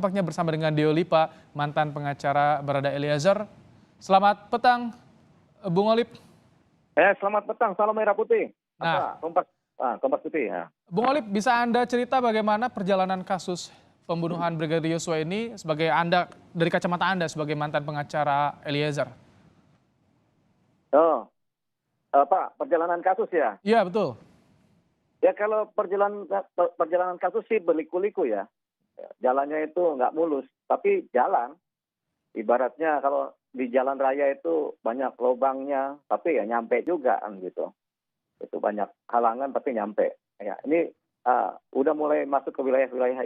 tampaknya bersama dengan Deo Lipa, mantan pengacara Barada Eliezer. Selamat petang, Bung Olip. Selamat petang, salam merah putih. Nah, Kompas putih ya. Bung Olip, bisa Anda cerita bagaimana perjalanan kasus pembunuhan Brigadir Yosua ini sebagai Anda, dari kacamata Anda sebagai mantan pengacara Eliezer? Oh, perjalanan kasus ya? Iya, betul. Ya kalau perjalanan kasus sih berliku-liku ya. Jalannya itu nggak mulus, tapi jalan. Ibaratnya kalau di jalan raya itu banyak lubangnya, tapi ya nyampe juga kan gitu. Itu banyak halangan tapi nyampe. Ya, ini udah mulai masuk ke wilayah-wilayah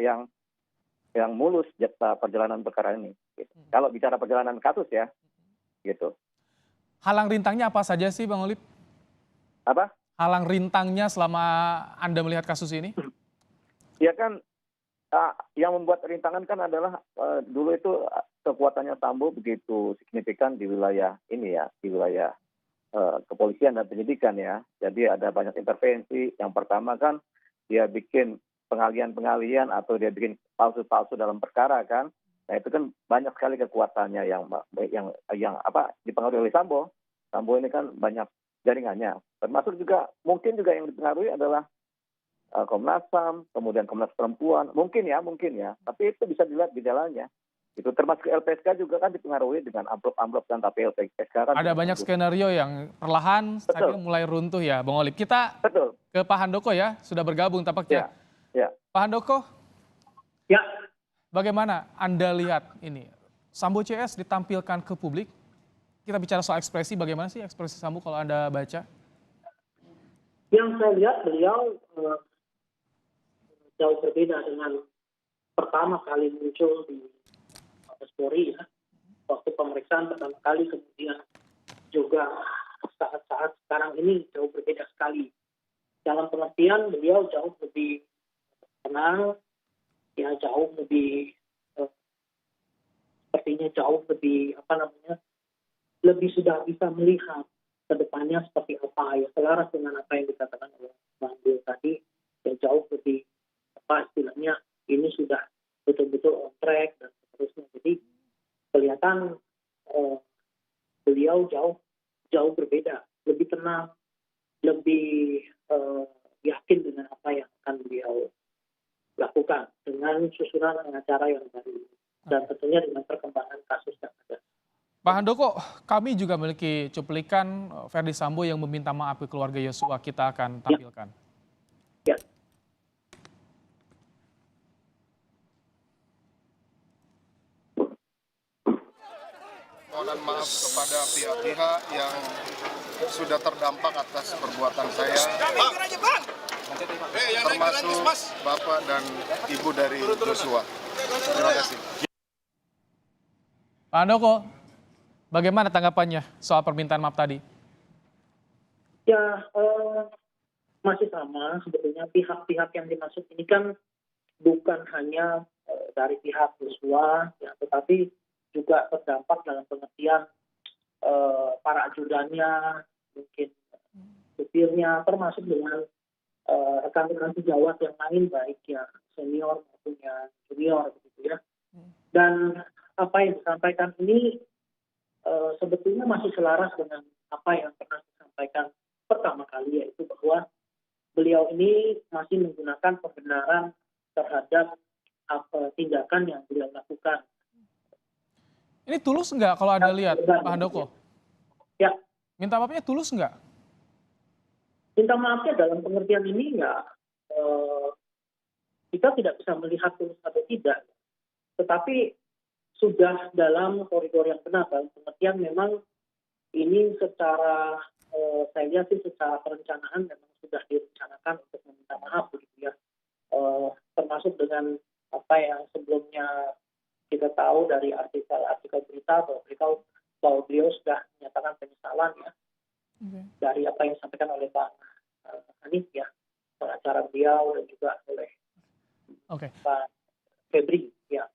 yang mulus perjalanan perkara ini. Gitu. Kalau bicara perjalanan kasus ya, gitu. Halang rintangnya apa saja sih, Bang Olip? Apa? Halang rintangnya selama Anda melihat kasus ini? Ya kan, yang membuat rintangan kan adalah dulu itu kekuatannya Sambo begitu signifikan di wilayah ini ya, di wilayah kepolisian dan penyidikan ya. Jadi ada banyak intervensi. Yang pertama kan dia bikin pengalian-pengalian atau dia bikin palsu-palsu dalam perkara kan. Nah itu kan banyak sekali kekuatannya yang dipengaruhi oleh Sambo. Sambo ini kan banyak jaringannya. Termasuk juga mungkin juga yang dipengaruhi adalah Komnas HAM, kemudian Komnas Perempuan, mungkin ya, tapi itu bisa dilihat di jalannya. Itu termasuk LPSK juga kan dipengaruhi dengan amplop-amplop dan tapi LPSK kan. Ada banyak skenario yang perlahan saja mulai runtuh ya, Bang Olip. Kita ke Pak Handoko ya, sudah bergabung tampaknya. Ya. Pak Handoko, ya, bagaimana Anda lihat ini? Sambo CS ditampilkan ke publik. Kita bicara soal ekspresi, bagaimana sih ekspresi Sambo kalau Anda baca? yang saya lihat beliau jauh berbeda dengan pertama kali muncul di Mabes Polri ya. Waktu pemeriksaan pertama kali, kemudian juga saat-saat sekarang ini jauh berbeda sekali. Dalam pengertian beliau jauh lebih tenang, ya jauh lebih sepertinya jauh lebih lebih sudah bisa melihat ke depannya seperti apa ya, selaras dengan apa yang dikatakan oleh Bang Dio tadi, ya jauh lebih istilahnya ini sudah betul-betul on track dan seterusnya. Jadi kelihatan beliau jauh berbeda, lebih tenang, lebih yakin dengan apa yang akan beliau lakukan dengan susunan pengacara yang baru dan tentunya dengan perkembangan kasus yang ada. Pak Handoko, kami juga memiliki cuplikan Ferdy Sambo yang meminta maaf ke keluarga Yosua. Kita akan tampilkan. Ya. Mohon maaf kepada pihak-pihak yang sudah terdampak atas perbuatan saya, termasuk Bapak dan Ibu dari Yosua. Terima kasih. Pak Handoko, bagaimana tanggapannya soal permintaan maaf tadi? Ya, masih sama sebetulnya. Pihak-pihak yang dimaksud ini kan bukan hanya dari pihak Yosua, ya, tetapi juga terdampak dalam pengertian para ajudannya, mungkin supirnya, termasuk dengan rekan-rekan sejawat yang lain, baik yang senior maupun yang junior, begitu ya. Dan apa yang disampaikan ini sebetulnya masih selaras dengan apa yang pernah disampaikan pertama kali, yaitu bahwa beliau ini masih menggunakan pembenaran terhadap tindakan yang beliau lakukan. Ini tulus nggak kalau Anda lihat, Pak Handoko? Ya. Minta maafnya tulus nggak? Minta maafnya dalam pengertian ini ya, kita tidak bisa melihat tulus atau tidak. Tetapi sudah dalam koridor yang benar, dalam pengertian memang ini secara, saya lihat sih secara perencanaan memang sudah direncanakan untuk meminta maaf begitu ya. Termasuk dengan apa yang sebelumnya kita tahu dari artikel berita bahwa beliau sudah menyatakan penyesalan ya, dari apa yang disampaikan oleh Bang Hanif ya, pengacara beliau dan juga oleh Pak Febri ya.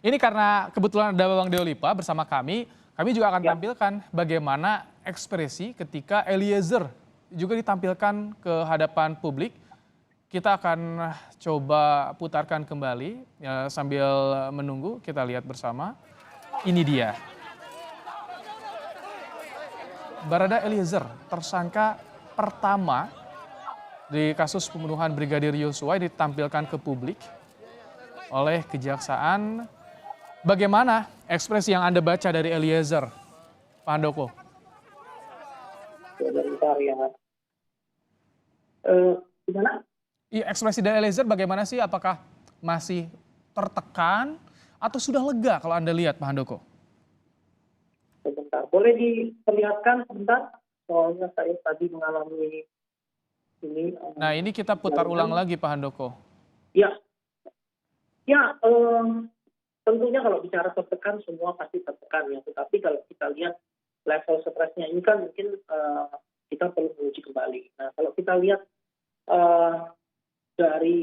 Ini karena kebetulan ada Bang Deo Lipa bersama kami juga akan tampilkan bagaimana ekspresi ketika Eliezer juga ditampilkan ke hadapan publik kita akan coba putarkan kembali ya, sambil menunggu kita lihat bersama. Ini dia. Barada Eliezer, tersangka pertama di kasus pembunuhan Brigadir Yosua ditampilkan ke publik oleh Kejaksaan. Bagaimana ekspresi yang Anda baca dari Eliezer, Pak Handoko? Sebentar ya. Gimana? Iya, ekspresi dari Eliezer bagaimana sih? Apakah masih tertekan atau sudah lega kalau Anda lihat, Pak Handoko? Sebentar. Boleh diperlihatkan sebentar? Soalnya saya tadi mengalami ini. Nah, ini kita putar ulang lagi, Pak Handoko. Ya, ya. Tentunya kalau bicara tertekan semua pasti tertekan ya. Tetapi kalau kita lihat level stresnya ini kan mungkin kita perlu menguji kembali. Nah, kalau kita lihat dari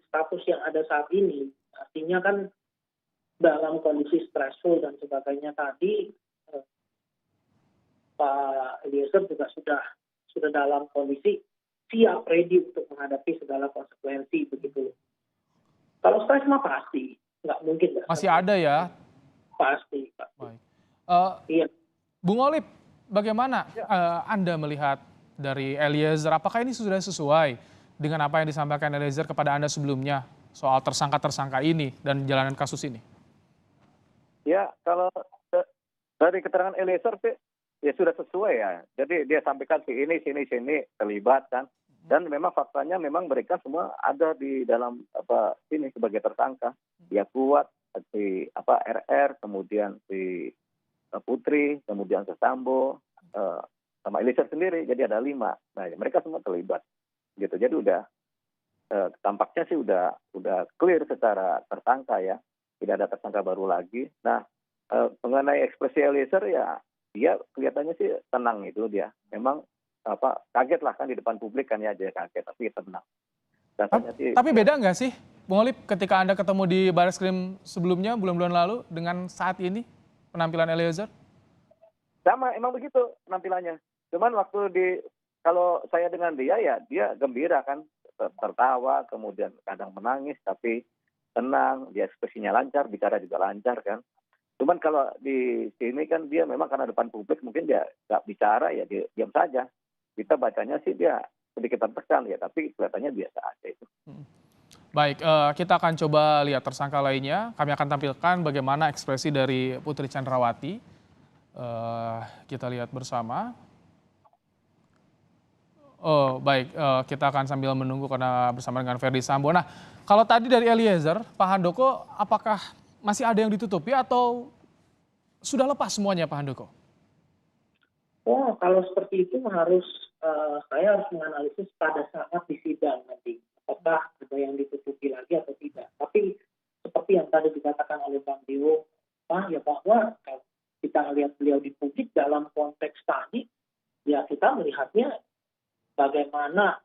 status yang ada saat ini, artinya kan dalam kondisi stressful dan sebagainya tadi, Pak Eliezer juga sudah dalam kondisi siap, ready untuk menghadapi segala konsekuensi begitu. Kalau stres mah pasti, nggak mungkin. Masih ada ya? Pasti. Baik. Iya. Bung Olip, bagaimana Anda melihat dari Eliezer? Apakah ini sudah sesuai dengan apa yang disampaikan Eliezer kepada Anda sebelumnya soal tersangka-tersangka ini dan jalanan kasus ini? Ya, kalau dari keterangan Eliezer sih, ya sudah sesuai ya. Jadi dia sampaikan sini terlibat kan. Dan memang faktanya memang mereka semua ada di dalam ini sebagai tersangka. Dia Kuat, si RR, kemudian si Putri, kemudian Sambo, sama Eliezer sendiri. Jadi ada 5. Nah, mereka semua terlibat. Gitu. Jadi tampaknya sih udah clear secara tersangka ya. Tidak ada tersangka baru lagi. Nah, mengenai ekspresi Eliezer ya, dia kelihatannya sih tenang itu dia. Memang kaget lah kan di depan publik kan ya, dia kaget tapi tenang. Tapi beda nggak sih, Bung Olip, ketika Anda ketemu di Barreskrim sebelumnya bulan-bulan lalu dengan saat ini penampilan Eliezer? Sama, emang begitu penampilannya. Cuman kalau saya dengan dia ya dia gembira kan, tertawa, kemudian kadang menangis tapi tenang, dia ekspresinya lancar, bicara juga lancar kan. Cuman kalau di sini kan dia memang karena depan publik mungkin dia nggak bicara ya, dia diam saja. Kita bacanya sih dia sedikit tertekan ya, tapi kelihatannya biasa aja itu. Baik, kita akan coba lihat tersangka lainnya. Kami akan tampilkan bagaimana ekspresi dari Putri Chandrawati. Kita lihat bersama. Oh baik, kita akan sambil menunggu karena bersama dengan Ferdy Sambo. Nah, kalau tadi dari Eliezer, Pak Handoko, apakah masih ada yang ditutupi atau sudah lepas semuanya, Pak Handoko? Oh, kalau seperti itu saya harus menganalisis pada saat di sidang nanti. Apakah ada yang ditutupi lagi atau tidak. Tapi seperti yang tadi dikatakan oleh Bang Dio, ya bahwa kalau kita melihat beliau di publik dalam konteks tadi, ya kita melihatnya bagaimana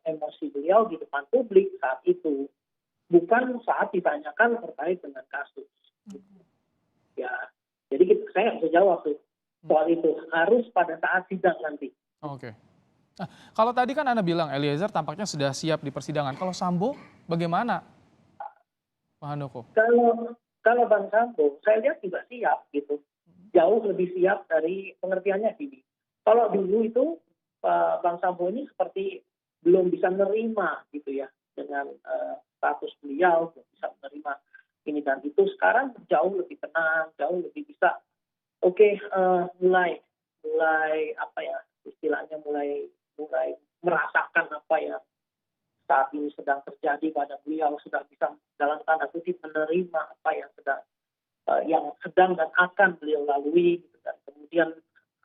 emosi beliau di depan publik saat itu. Bukan saat ditanyakan terkait dengan kasus. Ya, jadi saya nggak bisa jawab tuh soal itu. Harus pada saat sidang nanti. Oke. Nah, kalau tadi kan Anda bilang Eliezer tampaknya sudah siap di persidangan. Kalau Sambo bagaimana, Pak Handoko? Kalau Bang Sambo, saya lihat juga siap gitu. Jauh lebih siap dari pengertiannya gini. Kalau dulu itu Bang Sambo ini seperti belum bisa menerima gitu ya dengan status beliau, belum bisa menerima ini dan itu. Sekarang jauh lebih tenang, jauh lebih bisa mulai apa ya istilahnya mulai merasakan apa yang saat ini sedang terjadi pada beliau, sudah bisa dalam tanda kutip menerima apa yang sedang dan akan beliau lalui gitu. Dan kemudian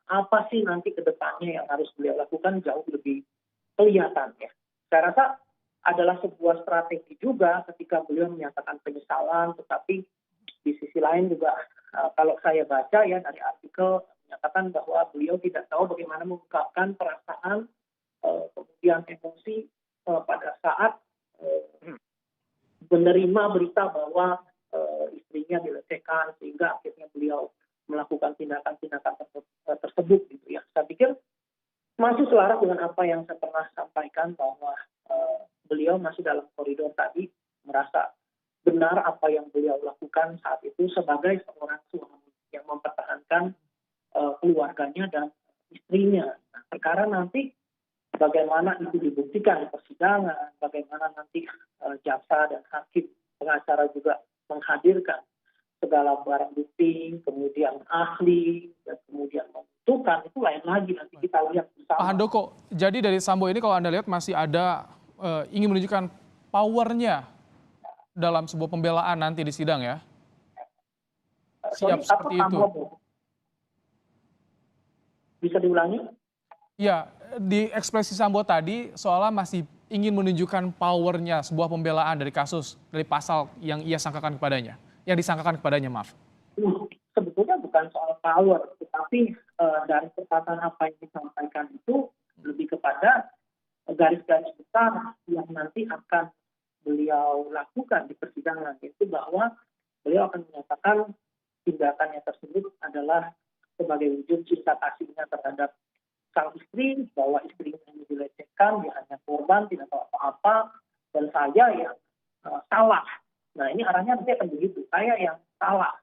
apa sih nanti ke depannya yang harus beliau lakukan jauh lebih kelihatan ya. Saya rasa adalah sebuah strategi juga ketika beliau menyatakan penyesalan, tetapi di sisi lain juga kalau saya baca ya dari artikel menyatakan bahwa beliau tidak tahu bagaimana mengungkapkan perasaan kemudian emosi pada saat menerima berita bahwa istrinya dilecehkan sehingga akhirnya beliau melakukan tindakan-tindakan tersebut gitu ya. Saya pikir masih selaras dengan apa yang saya pernah sampaikan bahwa beliau dilakukan saat itu sebagai seorang suami yang mempertahankan keluarganya dan istrinya. Nah, perkara nanti bagaimana itu dibuktikan di persidangan, bagaimana nanti jaksa dan hakim pengacara juga menghadirkan segala barang bukti, kemudian ahli, dan kemudian menentukan, itu lain lagi nanti kita lihat bersama. Pak Handoko, jadi dari Sambo ini kalau Anda lihat masih ada ingin menunjukkan powernya dalam sebuah pembelaan nanti di sidang ya? Siap seperti itu. Bisa diulangi? Ya, di ekspresi Sambo tadi soalnya masih ingin menunjukkan powernya sebuah pembelaan dari kasus, dari pasal yang ia sangkakan kepadanya, yang disangkakan kepadanya, maaf. Sebetulnya bukan soal power, tetapi dari perkataan apa yang disampaikan itu lebih kepada garis-garis besar yang nanti akan beliau lakukan di persidangan, yaitu bahwa beliau akan menyatakan tindakannya tersebut adalah sebagai wujud cinta kasihnya terhadap sang istri, bahwa istrinya ini dilecehkan, dia hanya korban, tidak tahu apa-apa, dan saya yang salah. Nah, ini arahnya nanti akan begitu, saya yang salah.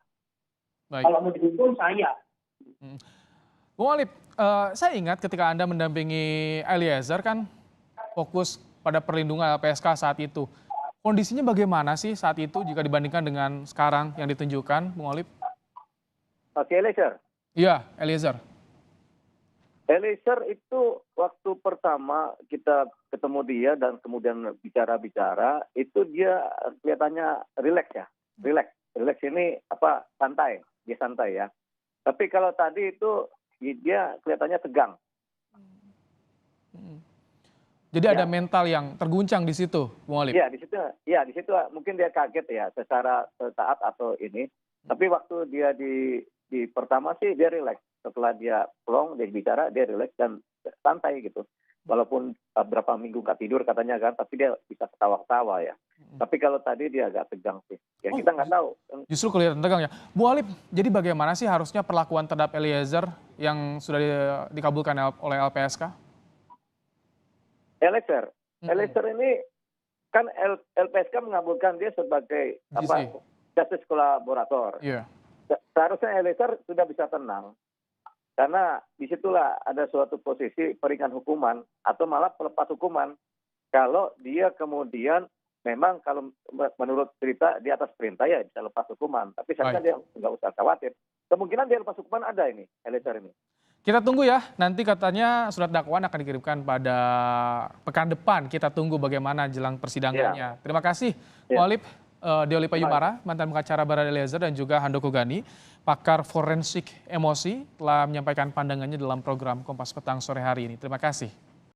Baik. Kalau mau dihukum saya. Bung Alip, saya ingat ketika Anda mendampingi Eliezer kan fokus pada perlindungan LPSK saat itu. Kondisinya bagaimana sih saat itu jika dibandingkan dengan sekarang yang ditunjukkan, Bung Alip? Oke, Eliezer. Iya, Eliezer. Eliezer itu waktu pertama kita ketemu dia dan kemudian bicara-bicara, itu dia kelihatannya rileks ya. Rileks ini santai, dia santai ya. Tapi kalau tadi itu dia kelihatannya tegang. Jadi ada mental yang terguncang di situ, Bung Alip? Iya, di situ mungkin dia kaget ya secara saat atau ini. Tapi waktu dia di pertama sih dia rileks. Setelah dia plong, dia bicara, dia rileks dan santai gitu. Walaupun berapa minggu nggak tidur katanya kan, tapi dia bisa ketawa-ketawa ya. Tapi kalau tadi dia agak tegang sih. Ya kita nggak tahu. Justru kelihatan tegang ya. Bu Alip, jadi bagaimana sih harusnya perlakuan terhadap Eliezer yang sudah dikabulkan oleh LPSK? Eliezer ini kan LPSK mengabulkan dia sebagai justice kolaborator. Iya. Seharusnya Eliezer sudah bisa tenang. Karena disitulah ada suatu posisi peringan hukuman atau malah pelepas hukuman. Kalau dia kemudian memang kalau menurut cerita di atas perintah ya bisa lepas hukuman. Tapi seharusnya dia nggak usah khawatir. Kemungkinan dia lepas hukuman ada ini, Eliezer ini. Kita tunggu ya, nanti katanya surat dakwaan akan dikirimkan pada pekan depan. Kita tunggu bagaimana jelang persidangannya. Ya. Terima kasih, Bu Alip, Deoli Payumara, mantan pengacara Barada Eliezer, dan juga Handoko Gani, pakar forensik emosi, telah menyampaikan pandangannya dalam program Kompas Petang sore hari ini. Terima kasih.